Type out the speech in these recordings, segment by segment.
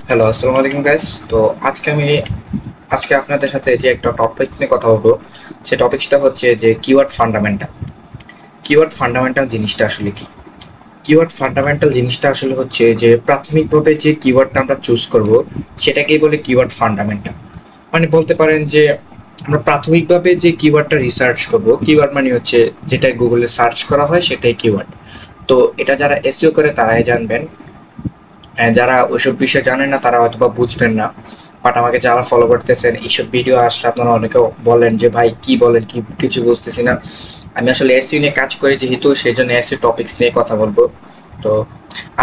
Hello, আসসালামু আলাইকুম guys. তো আজকে আপনাদের সাথে যে একটা টপিক নিয়ে কথা বলবো, সে টপিকসটা হচ্ছে যে কিওয়ার্ড ফান্ডামেন্টাল। কিওয়ার্ড ফান্ডামেন্টাল জিনিসটা আসলে কি? কিওয়ার্ড ফান্ডামেন্টাল জিনিসটা আসলে হচ্ছে যে প্রাথমিকভাবে যে কিওয়ার্ডটা আমরা চুজ করব সেটাকেই বলে কিওয়ার্ড ফান্ডামেন্টাল। মানে বলতে পারেন যে আমরা প্রাথমিকভাবে যে কিওয়ার্ডটা রিসার্চ করব, কিওয়ার্ড মানে হচ্ছে যেটা গুগলে সার্চ করা হয় সেটাই কিওয়ার্ড। তো এটা যারা এসইও করে তারাই জানবেন। যারা ওইসব বিষয় জানেন না তারা হয়তো বা বুঝবেন না। বাট আমাকে যারা ফলো করতেছেন এইসব ভিডিও আসলে আপনারা অনেকে বলেন যে ভাই কি বলেন, কি কিছু বুঝতেছি না। আমি আসলে এসইও নিয়ে কাজ করি যেহেতু, সেই জন্য এসইও টপিক্স নিয়ে কথা বলবো। তো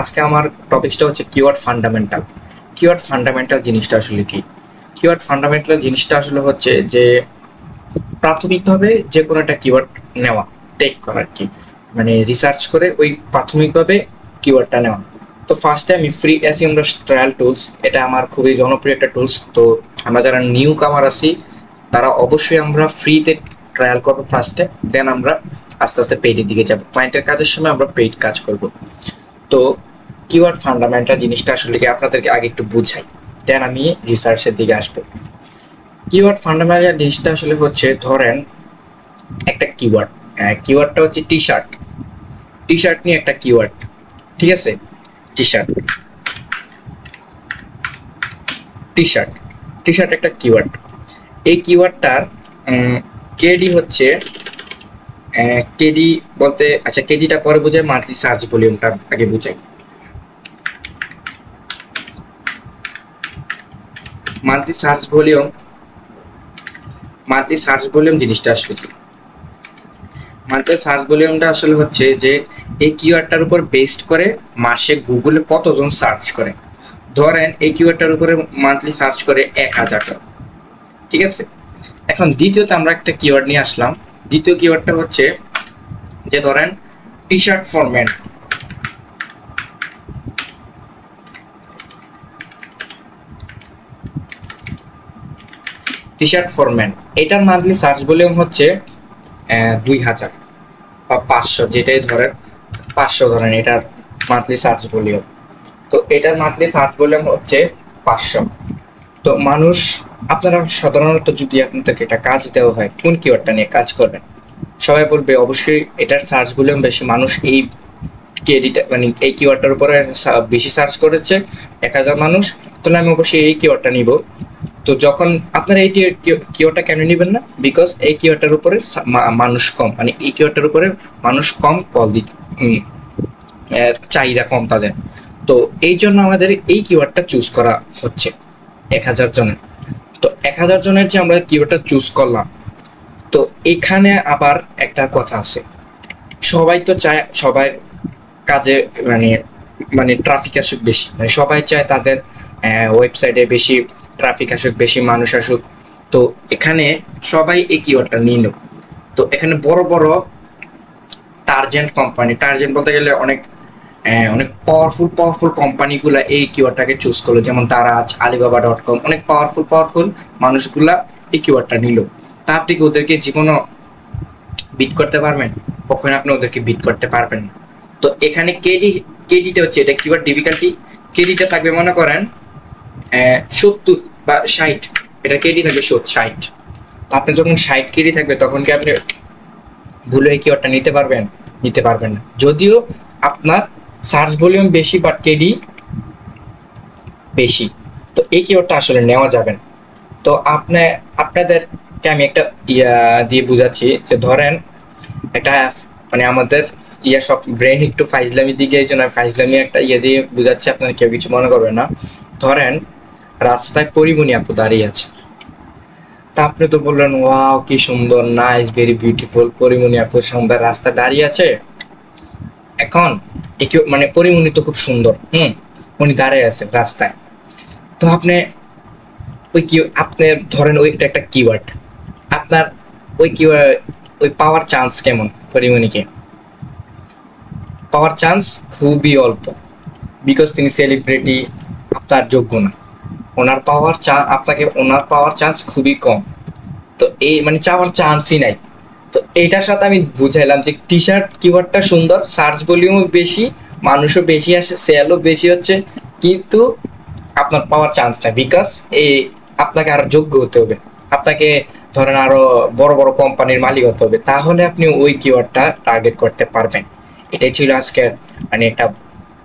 আজকে আমার টপিকসটা হচ্ছে কিওয়ার্ড ফান্ডামেন্টাল। কিওয়ার্ড ফান্ডামেন্টাল জিনিসটা আসলে কি? কিওয়ার্ড ফান্ডামেন্টাল জিনিসটা আসলে হচ্ছে যে প্রাথমিকভাবে যে কোনো একটা কিওয়ার্ড নেওয়া, টেক করা আর কি, মানে রিসার্চ করে ওই প্রাথমিকভাবে কিওয়ার্ডটা নেওয়া। তো ফার্স্টে আমি ফ্রি অ্যাসিমরাস ট্রায়াল টুলস, এটা আমার খুবই জনপ্রিয় একটা টুলস। তো আমরা যারা নিউ কামার আছি তারা অবশ্যই আমরা ফ্রিতে ট্রায়াল করবো ফার্স্টে, দেন আমরা আস্তে আস্তে পেইডের দিকে যাবো। ক্লায়েন্টের কাজের সময় আমরা পেইড কাজ করব। তো কিওয়ার্ড ফান্ডামেন্টাল জিনিসটা আসলে কি আপনাদেরকে আগে একটু বুঝাই, দেন আমি রিসার্চের দিকে আসবো। কিওয়ার্ড ফান্ডামেন্টাল জিনিসটা আসলে হচ্ছে, ধরেন একটা কিওয়ার্ড, কিওয়ার্ডটা হচ্ছে টি শার্ট। টি শার্ট নিয়ে একটা কিওয়ার্ড, ঠিক আছে? T shirt, T shirt, T shirt একটা কিওয়ার্ড। এই কিওয়ার্ডটার কেডি হচ্ছে, কেডি বলতে, আচ্ছা কেডিটা পরে বোঝায়, মান্থলি সার্চ ভলিউমটা আগে বুঝাই। Monthly search volume, monthly search volume জিনিসটা আসলে কি? মান্থলি সার্চ ভলিউমটা আসলে হচ্ছে যে এই কিওয়ার্ডটার উপর বেসড করে মাসে গুগলে কতজন সার্চ করে। ধরেন এই কিওয়ার্ডটার উপরে মান্থলি সার্চ করে 1000 জন, ঠিক আছে? এখন দ্বিতীয়ত আমরা একটা কিওয়ার্ড নিয়ে আসলাম। দ্বিতীয় কিওয়ার্ডটা হচ্ছে যে ধরেন T shirt for men. T shirt for men, এটার মান্থলি সার্চ ভলিউম হচ্ছে 2000 বা 500, যেটাই ধরেন 500 ধরেন এটার মান্থলি সার্চ ভলিউম। তো এটার মান্থলি সার্চ ভলিউম হচ্ছে 500। তো মানুষ, আপনারা সাধারণত যদি আপনাদেরকে একটা কাজ দেওয়া হয় কোন কিওয়ার্ডটা নিয়ে কাজ করবেন, সবাই বলবে অবশ্যই এটার সার্চ ভলিউম বেশি, মানুষ এই কেডিটা মানে এই কিওয়ার্ডটার উপরে বেশি সার্চ করেছে 1000 মানুষ, তাহলে আমি অবশ্যই এই কিওয়ার্ডটা নিব। তো যখন আপনারা এই কিওয়ার্ডটা কেন নেবেন না, বিকজ এই কিওয়ার্ডটার উপরে মানুষ কম, মানে এই কিওয়ার্ডটার উপরে মানুষ কম কল দি, চাহিদা কম তাদের। তো এই জন্য আমাদের এই কিওয়ার্ডটা চুজ করা হচ্ছে 1000 জনের। তো 1000 জনের যে আমরা কিওয়ার্ডটা চুজ করলাম, তো এখানে আবার একটা কথা আছে। সবাই তো চায় সবাই কাজে মানে মানে ট্রাফিক আসুক বেশি, মানে সবাই চায় তাদের ওয়েবসাইটে বেশি ট্রাফিক আসুক, বেশি মানুষ আসুক। তো এখানে সবাই এই কিওয়ার্ডটা নিল। তো এখানে বড় বড় টার্জেন্ট কোম্পানি, টার্জেন্ট বলতে গেলে অনেক অনেক পাওয়ারফুল পাওয়ারফুল কোম্পানিগুলা এই কিওয়ার্ডটাকে চুজ করলো, যেমন দারাজ, alibaba.com, অনেক পাওয়ারফুল পাওয়ারফুল মানুষগুলা এই কিওয়ার্ডটা নিল। তা আপনি কি ওদেরকে জীবনও বিট করতে পারবেন? কখনো আপনি ওদেরকে বিট করতে পারবেন না। তো এখানে কেডিটা হচ্ছে, এটা কিওয়ার্ড ডিফিকাল্টি। কেডিটা থাকবে মনে করেন 70 বা 60, এটা কেডি থাকবে 60। তো আপনি যখন 60 কেডি থাকবে তখন কি আপনি ভুলে এই কিওয়ার্ডটা নিতে পারবেন? নিতে পারবেন না, যদিও আপনার সার্চ ভলিউম বেশি বাট কেডি বেশি। তো এই কিওয়ার্ডটা আসলে নেওয়া যাবে না। তো আপনাদেরকে আমি একটা ইয়া দিয়ে বুঝাচ্ছি, যে ধরেন একটা মানে আমাদের সব ব্রেন একটু ফাইজলামি দিকে, এই জন্য ফাইজলামি একটা দিয়ে বুঝাচ্ছি, আপনারা কেউ কিছু মনে করবেন না। ধরেন রাস্তায় পরিমণি আপু দাঁড়িয়ে আছে। তা আপনি তো বললেন ওয়াও কি সুন্দর, নাইস, ভেরি বিউটিফুল, পরিমণি আপু সুন্দর রাস্তা দাঁড়িয়ে আছে। এখন মানে পরিমণি তো খুব সুন্দর, উনি দাঁড়িয়ে আছেন রাস্তায়। তো আপনি আপনি ধরেন ওইটা একটা কিওয়ার্ড, আপনার ওই কিওয়ার্ড, ওই পাওয়ার চান্স কেমন? পরিমণিকে পাওয়ার চান্স খুবই অল্প, বিকজ তিনি সেলিব্রিটি, আপনার যোগ্য না। ওনার পাওয়ার চান্স খুবই কম। তো এই মানে চাওয়ার চান্সই নাই। তো এটার সাথে আমি বুঝাইলাম যে টি শার্ট কিওয়ার্ডটা সুন্দর, সার্চ ভলিউমও বেশি, মানুষও বেশি আসে, সেলও বেশি হচ্ছে, কিন্তু আপনার পাওয়ার চান্স নাই, বিকজ এই আপনাকে আরো যোগ্য হতে হবে, আপনাকে ধরেন আরো বড় বড় কোম্পানির মালিক হতে হবে, তাহলে আপনি ওই কিওয়ার্ডটা টার্গেট করতে পারবেন। এটাই ছিল আজকের মানে একটা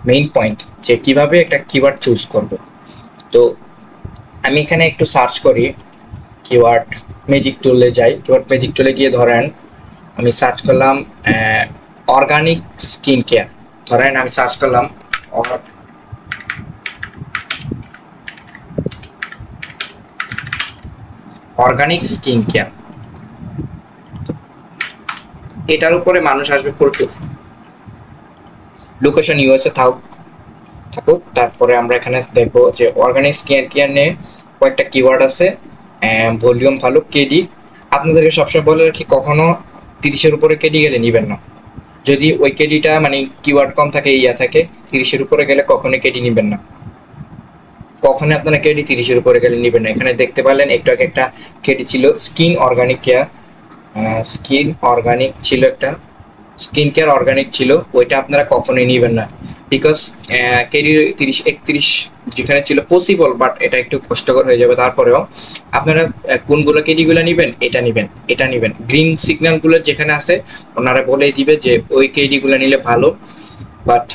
মেইন পয়েন্ট, যে কিভাবে একটা কিওয়ার্ড চুজ করব। তো আমি এখানে একটু সার্চ করি, কিওয়ার্ড ম্যাজিক টুলে যাই, কিওয়ার্ড ম্যাজিক টুলে গিয়ে ধরেন আমি সার্চ করলাম অর্গানিক স্কিন কেয়ার, ধরেন আমি সার্চ করলাম অর্গানিক স্কিন কেয়ার, এটার উপরে মানুষ আসবে প্রচুর, লোকেশন ইউএসএ থাকুক। তারপরে আমরা এখানে দেখবো যে অর্গানিক স্কিন কেয়ার নিয়ে কয়েকটা কিওয়ার্ড আছে, ভলিউম ভালো, কেডি। আপনাদেরকে সবসময় বলে রাখি, কখনো 30-এর উপরে কেডি গেলে নিবেন না। যদি ওই কেডিটা মানে কিওয়ার্ড কম থাকে, থাকে 30-এর উপরে গেলে কখনোই কেডি নিবেন না, কখনোই আপনারা কেডি 30-এর উপরে গেলে নিবেন না। এখানে দেখতে পারলেন একটু আগে একটা কেডি ছিল skin organic care, skin organic ছিল একটা, স্কিন কেয়ার অর্গানিক ছিল, ওইটা আপনারা কখনোই নিবেন না, বিকজ কেডি 30-31 যেখানে ছিল পসিবল, বাট এটা একটু কষ্টকর হয়ে যাবে। তারপরেও আপনারা কোনগুলো কেডিগুলো নিবেন, এটা নিবেন গ্রিন সিগন্যালগুলো যেখানে আছে ওনারা বলেই দিবে যে ওই কেডিগুলো নিলে ভালো। বাট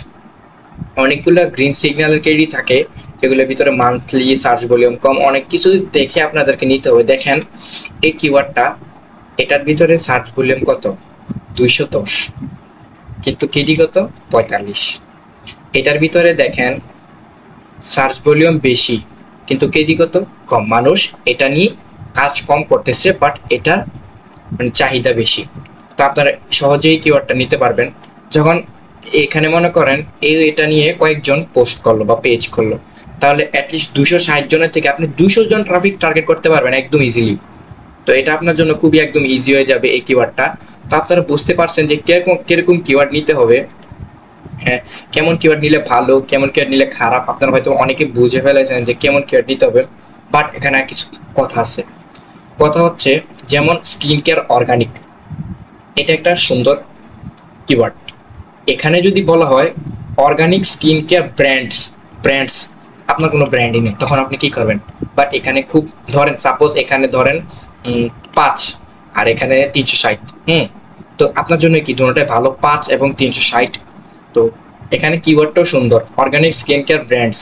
অনেকগুলো গ্রিন সিগন্যালের কেডি থাকে যেগুলোর ভিতরে মান্থলি সার্চ ভলিউম কম, অনেক কিছু দেখে আপনাদেরকে নিতে হবে। দেখেন এই কিওয়ার্ডটা, এটার ভিতরে সার্চ ভলিউম কত 210, কিন্তু কেডি কত 45। এটার ভিতরে দেখেন সার্চ ভলিউম বেশি কিন্তু কেডি কত কম, মানুষ এটা নিয়ে কাজ কম করতেছে, বাট এটা মানে চাহিদা বেশি। তো আপনারা সহজেই কিওয়ার্ডটা নিতে পারবেন। যখন এখানে মনে করেন এটা নিয়ে কয়েকজন পোস্ট করলো বা পেজ করলো, তাহলে অ্যাটলিস্ট 260 জনের থেকে আপনি 200 জন ট্রাফিক টার্গেট করতে পারবেন একদম ইজিলি। তো এটা আপনার জন্য খুবই একদম ইজি হয়ে যাবে এই কিওয়ার্ডটা। তো আপনারা বুঝতে পারছেন যে কিরকম কিওয়ার্ড নিতে হবে, হ্যাঁ, কেমন কিওয়ার্ড নিলে ভালো, কেমন কিওয়ার্ড নিলে খারাপ, আপনারা হয়তো অনেকে বুঝে ফেলেছেন যে কেমন কিওয়ার্ড নিতে হবে। বাট এখানে কিছু কথা আছে, কথা হচ্ছে যেমন স্কিন কেয়ার অর্গানিক, এটা একটা সুন্দর কিওয়ার্ড। এখানে যদি বলা হয় অর্গানিক স্কিন কেয়ার ব্র্যান্ডস আপনার কোনো ব্র্যান্ডই নেই, তখন আপনি কি করবেন? বাট এখানে খুব ধরেন সাপোজ এখানে ধরেন 5 আর এখানে 360, তো আপনার জন্য কি দুটোটাই ভালো, 5 এবং 360। তো এখানে কিওয়ার্ডটাও সুন্দর, অর্গানিক স্কিন কেয়ার ব্র্যান্ডস,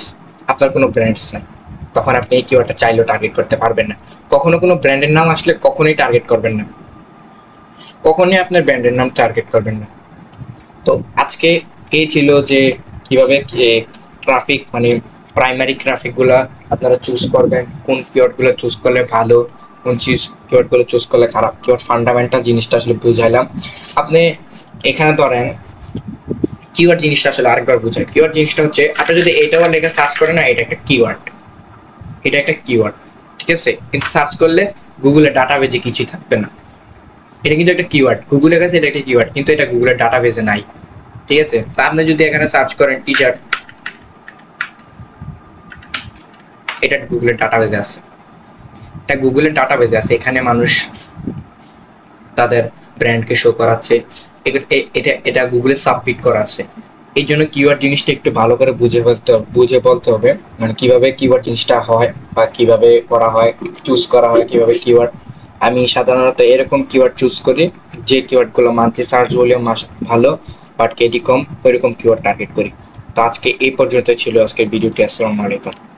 আপনার কোনো ব্র্যান্ডস নাই, তখন আপনি এই কিওয়ার্ডটা চাইলেও টার্গেট করতে পারবেন না। কখনো কোনো ব্র্যান্ডের নাম আসলে কখনোই টার্গেট করবেন না, কখনোই আপনার ব্র্যান্ডের নাম টার্গেট করবেন না। তো আজকে এই ছিল যে কিভাবে ট্রাফিক মানে প্রাইমারি ট্রাফিকগুলো আপনারা চুজ করবেন, কোন কিওয়ার্ডগুলো চুজ করলে ভালো, কোন কিওয়ার্ডগুলো চুজ করলে খারাপ, কিওয়ার্ড ফান্ডামেন্টাল জিনিসটা আসলে বুঝাইলাম। আপনি এখানে ধরেন কিওয়ার্ড জিনিসটা আসলে আরেকবার বুঝাই, কিওয়ার্ড জিনিসটা হচ্ছে আপনি যদি এটাও লেখা সার্চ করেন না, এটা একটা কিওয়ার্ড, এটা একটা কিওয়ার্ড, ঠিক আছে, কিন্তু সার্চ করলে গুগলে ডাটাবেজে কিছুই থাকবে না, এটা কিন্তু একটা কিওয়ার্ড, গুগলের কাছে এটা একটা কিওয়ার্ড, কিন্তু এটা গুগলের ডাটাবেজে নাই, ঠিক আছে। তা আপনি যদি এখানে সার্চ করেন টি-শার্ট, এটা গুগলের ডাটাবেজে আছে, এটা গুগলের ডাটাবেজে আছে, এখানে মানুষ তাদের ব্র্যান্ডকে শো করাচ্ছে, এটা গুগলে সাবমিট করা আছে। এই জন্য কিওয়ার্ড জিনিসটা একটু ভালো করে বুঝে বলতে হবে, মানে কিভাবে কিওয়ার্ড জিনিসটা হয় বা কিভাবে করা হয়, চুজ করা হয় কিভাবে কিওয়ার্ড। আমি সাধারণত এরকম কিওয়ার্ড চুজ করি যে কিওয়ার্ডগুলো মান্থলি সার্চ ভলিউম ভালো বাট কেডি কম, ওইরকম কিওয়ার্ড টার্গেট করি। তো আজকে এই পর্যন্ত ছিল আজকের ভিডিওটি। আসসালামু আলাইকুম।